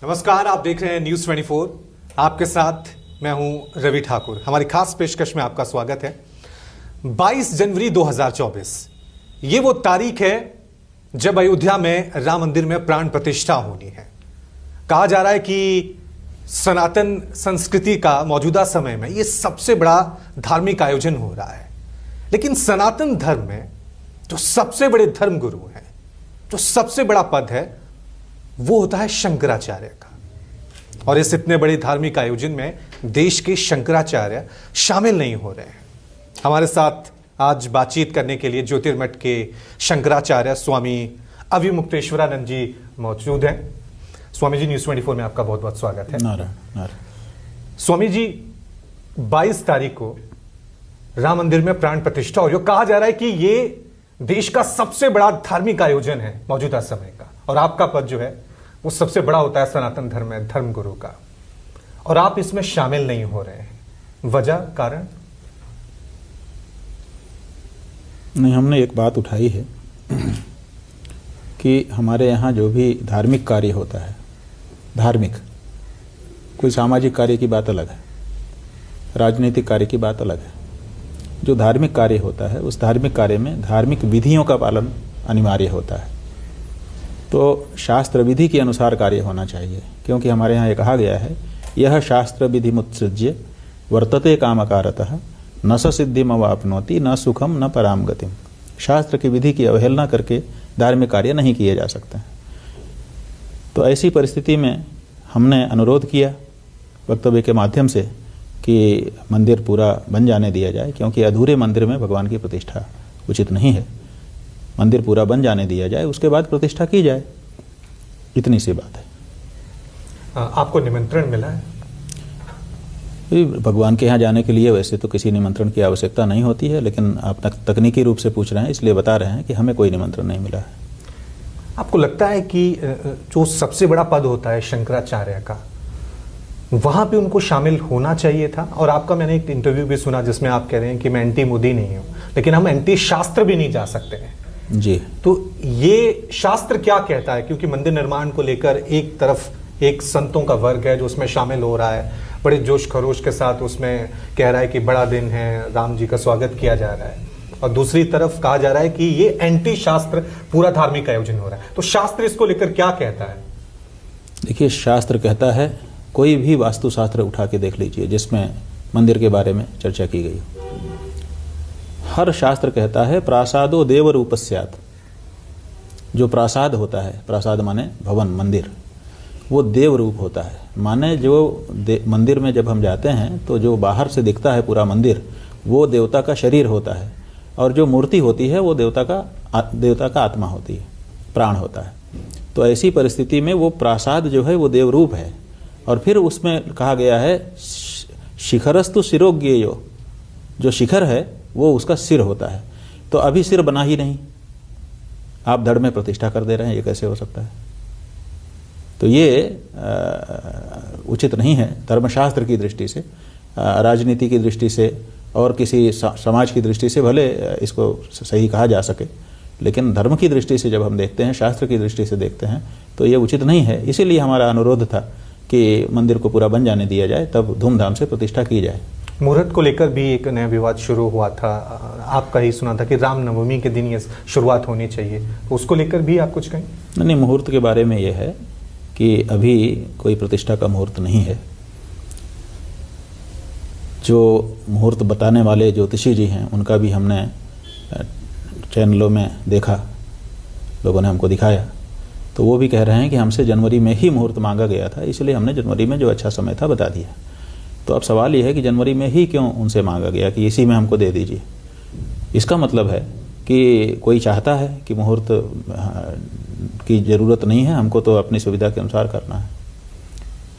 नमस्कार, आप देख रहे हैं न्यूज़ 24। आपके साथ मैं हूं रवि ठाकुर। हमारी खास पेशकश में आपका स्वागत है। 22 जनवरी 2024 ये वो तारीख है जब अयोध्या में राम मंदिर में प्राण प्रतिष्ठा होनी है। कहा जा रहा है कि सनातन संस्कृति का मौजूदा समय में ये सबसे बड़ा धार्मिक आयोजन हो रहा है। लेकिन सनातन धर्म में जो सबसे बड़े धर्मगुरु हैं, जो सबसे बड़ा पद है, वो होता है शंकराचार्य का। और इस इतने बड़े धार्मिक आयोजन में देश के शंकराचार्य शामिल नहीं हो रहे हैं। हमारे साथ आज बातचीत करने के लिए ज्योतिर्मठ के शंकराचार्य स्वामी अविमुक्तेश्वरानंद जी मौजूद हैं। स्वामी जी, न्यूज़ 24 में आपका बहुत बहुत स्वागत है। नारायण। स्वामी जी, 22 तारीख को राम मंदिर में प्राण प्रतिष्ठा हो, जो कहा जा रहा है कि ये देश का सबसे बड़ा धार्मिक आयोजन है मौजूदा समय का, और आपका पद जो है वो सबसे बड़ा होता है सनातन धर्म में धर्मगुरु का, और आप इसमें शामिल नहीं हो रहे हैं। वजह, कारण? नहीं, हमने एक बात उठाई है कि हमारे यहाँ जो भी धार्मिक कार्य होता है, धार्मिक, कोई सामाजिक कार्य की बात अलग है, राजनीतिक कार्य की बात अलग है। जो धार्मिक कार्य होता है उस धार्मिक कार्य में धार्मिक विधियों का पालन अनिवार्य होता है। तो शास्त्र विधि के अनुसार कार्य होना चाहिए, क्योंकि हमारे यहाँ ये कहा गया है, यह शास्त्र विधि मुत्सृज्य वर्तते कामकारतः न स सिद्धिम अवाप्नोति न सुखम न पराम गतिम। शास्त्र की विधि की अवहेलना करके धार्मिक कार्य नहीं किए जा सकते। तो ऐसी परिस्थिति में हमने अनुरोध किया वक्तव्य के माध्यम से कि मंदिर पूरा बन जाने दिया जाए, क्योंकि अधूरे मंदिर में भगवान की प्रतिष्ठा उचित नहीं है। मंदिर पूरा बन जाने दिया जाए, उसके बाद प्रतिष्ठा की जाए, इतनी सी बात है। आपको निमंत्रण मिला है? भगवान के यहाँ जाने के लिए वैसे तो किसी निमंत्रण की आवश्यकता नहीं होती है, लेकिन आप तकनीकी रूप से पूछ रहे हैं, इसलिए बता रहे हैं कि हमें कोई निमंत्रण नहीं मिला है। आपको लगता है कि जो सबसे बड़ा पद होता है शंकराचार्य का, वहां पे उनको शामिल होना चाहिए था? और आपका मैंने एक इंटरव्यू भी सुना जिसमें आप कह रहे हैं कि मैं एंटी मोदी नहीं हूं, लेकिन हम एंटी शास्त्र भी नहीं जा सकते हैं। जी, तो ये शास्त्र क्या कहता है? क्योंकि मंदिर निर्माण को लेकर एक तरफ एक संतों का वर्ग है जो उसमें शामिल हो रहा है, बड़े जोश खरोश के साथ उसमें कह रहा है कि बड़ा दिन है, राम जी का स्वागत किया जा रहा है, और दूसरी तरफ कहा जा रहा है कि ये एंटी शास्त्र पूरा धार्मिक आयोजन हो रहा है। तो शास्त्र इसको लेकर क्या कहता है? देखिए, शास्त्र कहता है, कोई भी वास्तुशास्त्र उठा के देख लीजिए जिसमें मंदिर के बारे में चर्चा की गई, हर शास्त्र कहता है प्रासादो देव रूपस्यात्। जो प्रासाद होता है, प्रासाद माने भवन, मंदिर, वो देव रूप होता है। माने जो मंदिर में जब हम जाते हैं तो जो बाहर से दिखता है पूरा मंदिर, वो देवता का शरीर होता है, और जो मूर्ति होती है वो देवता का आत्मा होती है, प्राण होता है। तो ऐसी परिस्थिति में वो प्रासाद जो है वो देव रूप है। और फिर उसमें कहा गया है शिखरस्तु शिरोज्ञेयो, जो शिखर है वो उसका सिर होता है। तो अभी सिर बना ही नहीं, आप धड़ में प्रतिष्ठा कर दे रहे हैं, ये कैसे हो सकता है? तो ये उचित नहीं है धर्मशास्त्र की दृष्टि से, राजनीति की दृष्टि से और किसी समाज की दृष्टि से भले इसको सही कहा जा सके, लेकिन धर्म की दृष्टि से जब हम देखते हैं, शास्त्र की दृष्टि से देखते हैं, तो ये उचित नहीं है। इसीलिए हमारा अनुरोध था कि मंदिर को पूरा बन जाने दिया जाए, तब धूमधाम से प्रतिष्ठा की जाए। मुहूर्त को लेकर भी एक नया विवाद शुरू हुआ था। आपका ही सुना था कि रामनवमी के दिन ये शुरुआत होनी चाहिए, तो उसको लेकर भी आप कुछ कहें? नहीं, मुहूर्त के बारे में ये है कि अभी कोई प्रतिष्ठा का मुहूर्त नहीं है। जो मुहूर्त बताने वाले ज्योतिषी जी हैं, उनका भी हमने चैनलों में देखा, लोगों ने हमको दिखाया, तो वो भी कह रहे हैं कि हमसे जनवरी में ही मुहूर्त मांगा गया था, इसलिए हमने जनवरी में जो अच्छा समय था बता दिया। तो अब सवाल ये है कि जनवरी में ही क्यों उनसे मांगा गया कि इसी में हमको दे दीजिए? इसका मतलब है कि कोई चाहता है कि मुहूर्त की ज़रूरत नहीं है, हमको तो अपनी सुविधा के अनुसार करना है,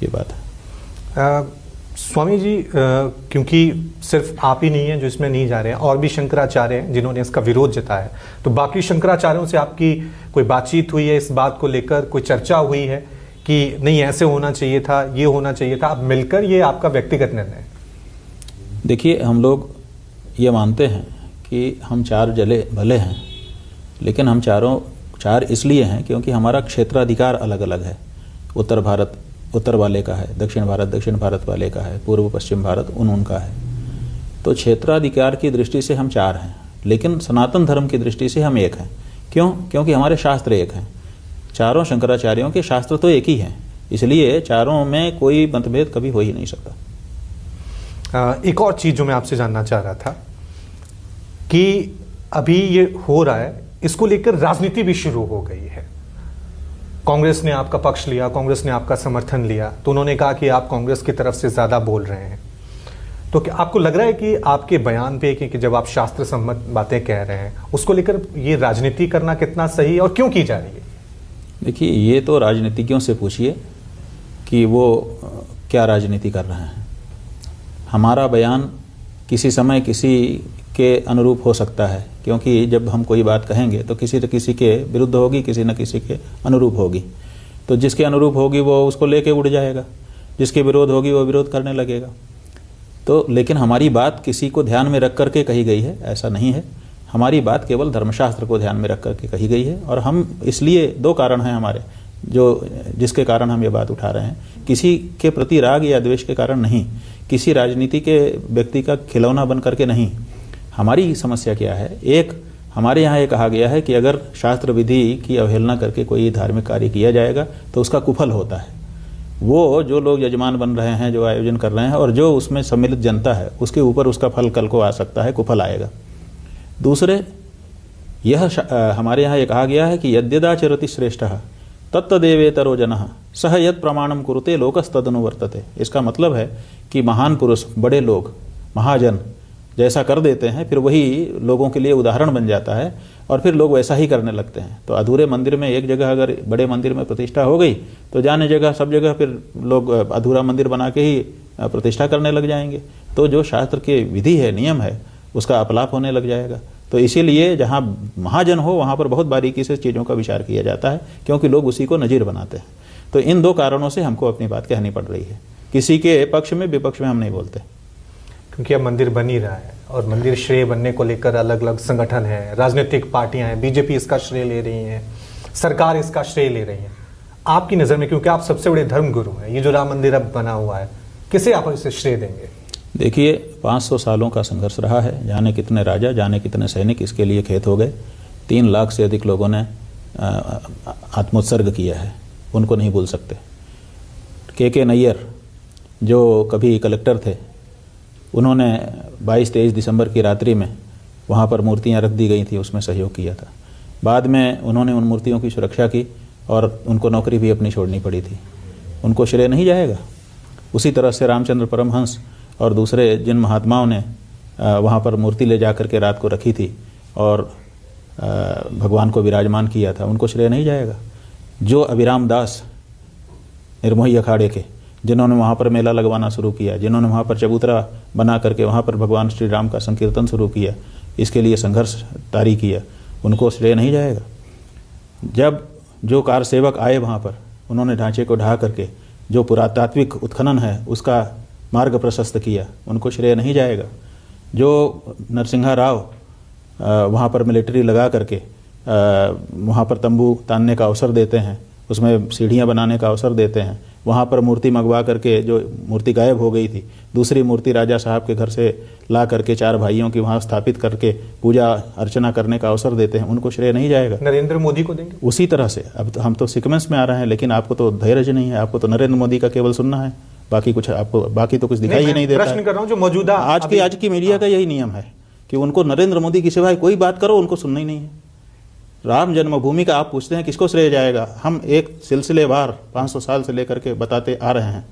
ये बात है। स्वामी जी, क्योंकि सिर्फ आप ही नहीं हैं जो इसमें नहीं जा रहे हैं, और भी शंकराचार्य हैं जिन्होंने इसका विरोध जताया, तो बाकी शंकराचार्यों से आपकी कोई बातचीत हुई है? इस बात को लेकर कोई चर्चा हुई है कि नहीं ऐसे होना चाहिए था, ये होना चाहिए था? आप मिलकर, ये आपका व्यक्तिगत निर्णय? देखिए, हम लोग ये मानते हैं कि हम चार जले भले हैं, लेकिन हम चार इसलिए हैं क्योंकि हमारा क्षेत्राधिकार अलग अलग है। उत्तर भारत उत्तर वाले का है, दक्षिण भारत वाले का है, पूर्व पश्चिम भारत उनका है। तो क्षेत्राधिकार की दृष्टि से हम 4 हैं, लेकिन सनातन धर्म की दृष्टि से हम 1 हैं। क्यों? क्योंकि हमारे शास्त्र 1 हैं। चारों शंकराचार्यों के शास्त्र तो एक ही हैं, इसलिए चारों में कोई मतभेद कभी हो ही नहीं सकता। एक और चीज जो मैं आपसे जानना चाह रहा था कि अभी ये हो रहा है, इसको लेकर राजनीति भी शुरू हो गई है। कांग्रेस ने आपका पक्ष लिया, कांग्रेस ने आपका समर्थन लिया, तो उन्होंने कहा कि आप कांग्रेस की तरफ से ज्यादा बोल रहे हैं। तो क्या आपको लग रहा है कि आपके बयान पे कि जब आप शास्त्र सम्मत बातें कह रहे हैं, उसको लेकर ये राजनीति करना कितना सही है और क्यों की जा रही है? देखिए, ये तो राजनीतिज्ञों से पूछिए कि वो क्या राजनीति कर रहे हैं। हमारा बयान किसी समय किसी के अनुरूप हो सकता है, क्योंकि जब हम कोई बात कहेंगे तो किसी न किसी के विरुद्ध होगी, किसी न किसी के अनुरूप होगी। तो जिसके अनुरूप होगी वो उसको लेके उड़ जाएगा, जिसके विरोध होगी वो विरोध करने लगेगा। तो लेकिन हमारी बात किसी को ध्यान में रख करके कही गई है, ऐसा नहीं है। हमारी बात केवल धर्मशास्त्र को ध्यान में रख करके कही गई है। और हम इसलिए 2 कारण हैं हमारे जिसके कारण हम ये बात उठा रहे हैं। किसी के प्रति राग या द्वेष के कारण नहीं, किसी राजनीति के व्यक्ति का खिलौना बन करके नहीं। हमारी समस्या क्या है? एक, हमारे यहाँ ये कहा गया है कि अगर शास्त्र विधि की अवहेलना करके कोई धार्मिक कार्य किया जाएगा तो उसका कुफल होता है। वो जो लोग यजमान बन रहे हैं, जो आयोजन कर रहे हैं, और जो उसमें सम्मिलित जनता है, उसके ऊपर उसका फल कल को आ सकता है, कुफल आएगा। दूसरे, यह हमारे यहाँ ये कहा गया है कि यद्यदाचरति श्रेष्ठः तत्तदेवेतरो जनः सह यत् प्रमाणम कुरुते लोकस्तदनुवर्तते। इसका मतलब है कि महान पुरुष, बड़े लोग, महाजन जैसा कर देते हैं, फिर वही लोगों के लिए उदाहरण बन जाता है और फिर लोग वैसा ही करने लगते हैं। तो अधूरे मंदिर में एक जगह अगर बड़े मंदिर में प्रतिष्ठा हो गई तो जाने जगह सब जगह फिर लोग अधूरा मंदिर बना के ही प्रतिष्ठा करने लग जाएंगे। तो जो शास्त्र के विधि है, नियम है, उसका अपलाप होने लग जाएगा। तो इसीलिए जहाँ महाजन हो वहाँ पर बहुत बारीकी से चीज़ों का विचार किया जाता है, क्योंकि लोग उसी को नज़ीर बनाते हैं। तो इन 2 कारणों से हमको अपनी बात कहनी पड़ रही है। किसी के पक्ष में विपक्ष में हम नहीं बोलते, क्योंकि अब मंदिर बन ही रहा है और मंदिर श्रेय बनने को लेकर अलग अलग संगठन है, राजनीतिक पार्टियां हैं, बीजेपी इसका श्रेय ले रही है, सरकार इसका श्रेय ले रही है। आपकी नज़र में, क्योंकि आप सबसे बड़े धर्म गुरु हैं, ये जो राम मंदिर अब बना हुआ है, किसे आप इसे श्रेय देंगे? देखिए, 500 सालों का संघर्ष रहा है। जाने कितने राजा, जाने कितने सैनिक इसके लिए खेत हो गए। 3 लाख से अधिक लोगों ने आत्मोत्सर्ग किया है, उनको नहीं भूल सकते। के नैयर जो कभी कलेक्टर थे, उन्होंने 22-23 दिसंबर की रात्रि में वहाँ पर मूर्तियाँ रख दी गई थी, उसमें सहयोग किया था। बाद में उन्होंने उन मूर्तियों की सुरक्षा की और उनको नौकरी भी अपनी छोड़नी पड़ी थी। उनको श्रेय नहीं जाएगा? उसी तरह से रामचंद्र परमहंस और दूसरे जिन महात्माओं ने वहाँ पर मूर्ति ले जा कर के रात को रखी थी और भगवान को विराजमान किया था, उनको श्रेय नहीं जाएगा? जो अभिराम दास निर्मोही अखाड़े के, जिन्होंने वहाँ पर मेला लगवाना शुरू किया, जिन्होंने वहाँ पर चबूतरा बना करके वहाँ पर भगवान श्री राम का संकीर्तन शुरू किया, इसके लिए संघर्ष तारी किया, उनको श्रेय नहीं जाएगा? जब जो कार सेवक आए वहाँ पर, उन्होंने ढांचे को ढा करके जो पुरातात्विक उत्खनन है उसका मार्ग प्रशस्त किया, उनको श्रेय नहीं जाएगा? जो नरसिंहा राव वहाँ पर मिलिट्री लगा करके वहाँ पर तंबू तानने का अवसर देते हैं, उसमें सीढ़ियाँ बनाने का अवसर देते हैं, वहाँ पर मूर्ति मंगवा करके, जो मूर्ति गायब हो गई थी, दूसरी मूर्ति राजा साहब के घर से ला करके 4 भाइयों की वहाँ स्थापित करके पूजा अर्चना करने का अवसर देते हैं, उनको श्रेय नहीं जाएगा? नरेंद्र मोदी को देंगे? उसी तरह से अब तो हम तो सीक्वेंस में आ रहे हैं, लेकिन आपको तो धैर्य नहीं है, आपको तो नरेंद्र मोदी का केवल सुनना है, बाकी कुछ आपको बाकी तो कुछ दिखाई ही नहीं देता। प्रश्न कर रहा हूं जो मौजूदा आज की मीडिया का यही नियम है कि उनको नरेंद्र मोदी की सिवाय कोई बात करो उनको सुनना ही नहीं है। राम जन्मभूमि का आप पूछते हैं किसको श्रेय जाएगा? हम एक सिलसिलेवार 500 साल से लेकर के बताते आ रहे हैं।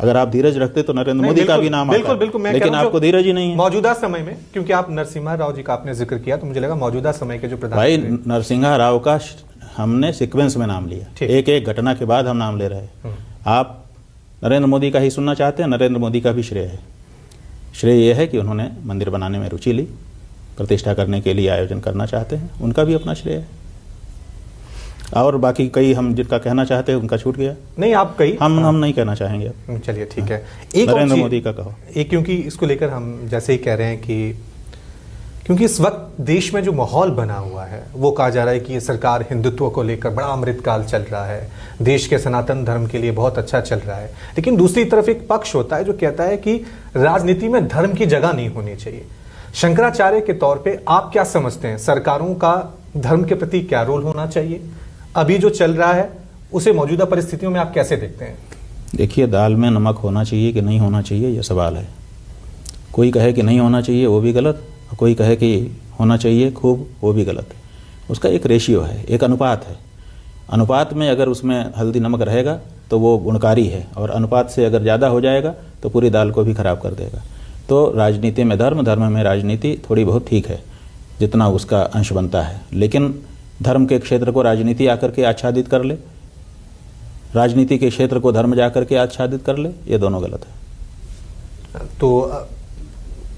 अगर आप धीरज रखते तो नरेंद्र मोदी का भी नाम आता, बिल्कुल, लेकिन आपको धीरज ही नहीं है। मौजूदा समय में, क्योंकि आप नरसिम्हा राव जी का आपने जिक्र किया, तो मुझे लगा मौजूदा समय के जो भाई नरसिम्हा राव का हमने सीक्वेंस में नाम लिया, एक एक घटना के बाद हम नाम ले रहे हैं। आप नरेंद्र मोदी का ही सुनना चाहते हैं? नरेंद्र मोदी का भी श्रेय है। श्रेय यह है कि उन्होंने मंदिर बनाने में रुचि ली, प्रतिष्ठा करने के लिए आयोजन करना चाहते हैं, उनका भी अपना श्रेय है। और बाकी कई हम जिनका कहना चाहते हैं उनका छूट गया। नहीं, आप कई हम नहीं कहना चाहेंगे। चलिए ठीक है। एक नरेंद्र मोदी का कहो। एक, क्योंकि इसको लेकर हम जैसे ही कह रहे हैं क्योंकि इस वक्त देश में जो माहौल बना हुआ है वो कहा जा रहा है कि ये सरकार हिंदुत्व को लेकर बड़ा अमृतकाल चल रहा है, देश के सनातन धर्म के लिए बहुत अच्छा चल रहा है। लेकिन दूसरी तरफ एक पक्ष होता है जो कहता है कि राजनीति में धर्म की जगह नहीं होनी चाहिए। शंकराचार्य के तौर पे आप क्या समझते हैं, सरकारों का धर्म के प्रति क्या रोल होना चाहिए? अभी जो चल रहा है उसे मौजूदा परिस्थितियों में आप कैसे देखते हैं? देखिए, दाल में नमक होना चाहिए कि नहीं होना चाहिए, यह सवाल है। कोई कहे कि नहीं होना चाहिए, वो भी गलत, और कोई कहे कि होना चाहिए खूब, वो भी गलत। उसका एक रेशियो है, एक अनुपात है। अनुपात में अगर उसमें हल्दी नमक रहेगा तो वो गुणकारी है, और अनुपात से अगर ज़्यादा हो जाएगा तो पूरी दाल को भी खराब कर देगा। तो राजनीति में धर्म, धर्म में राजनीति थोड़ी बहुत ठीक है, जितना उसका अंश बनता है। लेकिन धर्म के क्षेत्र को राजनीति आकर के आच्छादित कर ले, राजनीति के क्षेत्र को धर्म जाकर के आच्छादित कर ले, ये दोनों गलत है। तो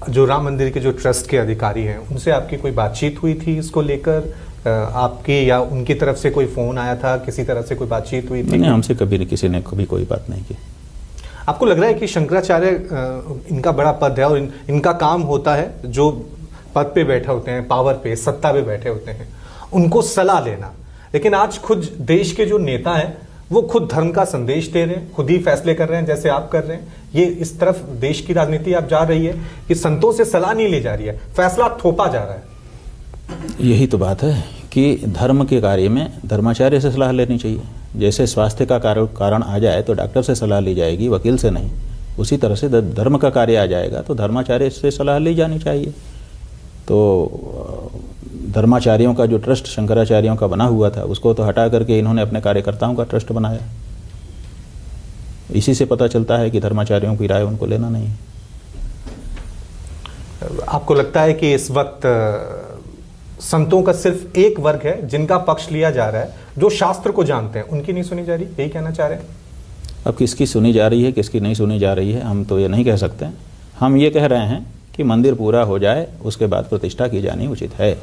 जो राम मंदिर के जो ट्रस्ट के अधिकारी हैं उनसे आपकी कोई बातचीत हुई थी इसको लेकर? आपकी या उनकी तरफ से कोई फोन आया था, किसी तरह से कोई बातचीत हुई थी? नहीं, हमसे कभी किसी ने कभी कोई बात नहीं की। आपको लग रहा है कि शंकराचार्य इनका बड़ा पद है और इनका काम होता है, जो पद पे बैठे होते हैं, पावर पे, सत्ता पे बैठे होते हैं, उनको सलाह लेना। लेकिन आज खुद देश के जो नेता हैं वो खुद धर्म का संदेश दे रहे हैं, खुद ही फैसले कर रहे हैं जैसे आप कर रहे हैं। ये इस तरफ देश की राजनीति आप जा रही है कि संतों से सलाह नहीं ली जा रही है, फैसला थोपा जा रहा है। यही तो बात है कि धर्म के कार्य में धर्माचार्य से सलाह लेनी चाहिए। जैसे स्वास्थ्य का कारण आ जाए तो डॉक्टर से सलाह ली जाएगी, वकील से नहीं। उसी तरह से धर्म का कार्य आ जाएगा तो धर्माचार्य से सलाह ली जानी चाहिए। तो धर्माचार्यों का जो ट्रस्ट शंकराचार्यों का बना हुआ था उसको तो हटा करके इन्होंने अपने कार्यकर्ताओं का ट्रस्ट बनाया। इसी से पता चलता है कि धर्माचार्यों की राय उनको लेना नहीं है। आपको लगता है कि इस वक्त संतों का सिर्फ एक वर्ग है जिनका पक्ष लिया जा रहा है, जो शास्त्र को जानते हैं, उनकी नहीं सुनी जा रही, यही कहना चाह रहे हैं? अब किसकी सुनी जा रही है, किसकी नहीं सुनी जा रही है, हम तो ये नहीं कह सकते। हम ये कह रहे हैं कि मंदिर पूरा हो जाए उसके बाद प्रतिष्ठा की जानी उचित है,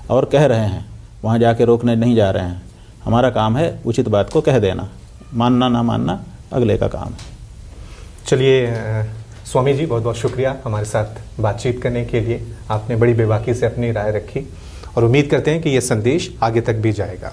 और कह रहे हैं, वहाँ जाके रोकने नहीं जा रहे हैं। हमारा काम है उचित बात को कह देना, मानना ना मानना अगले का काम है। चलिए स्वामी जी, बहुत बहुत शुक्रिया हमारे साथ बातचीत करने के लिए। आपने बड़ी बेबाकी से अपनी राय रखी और उम्मीद करते हैं कि ये संदेश आगे तक भी जाएगा।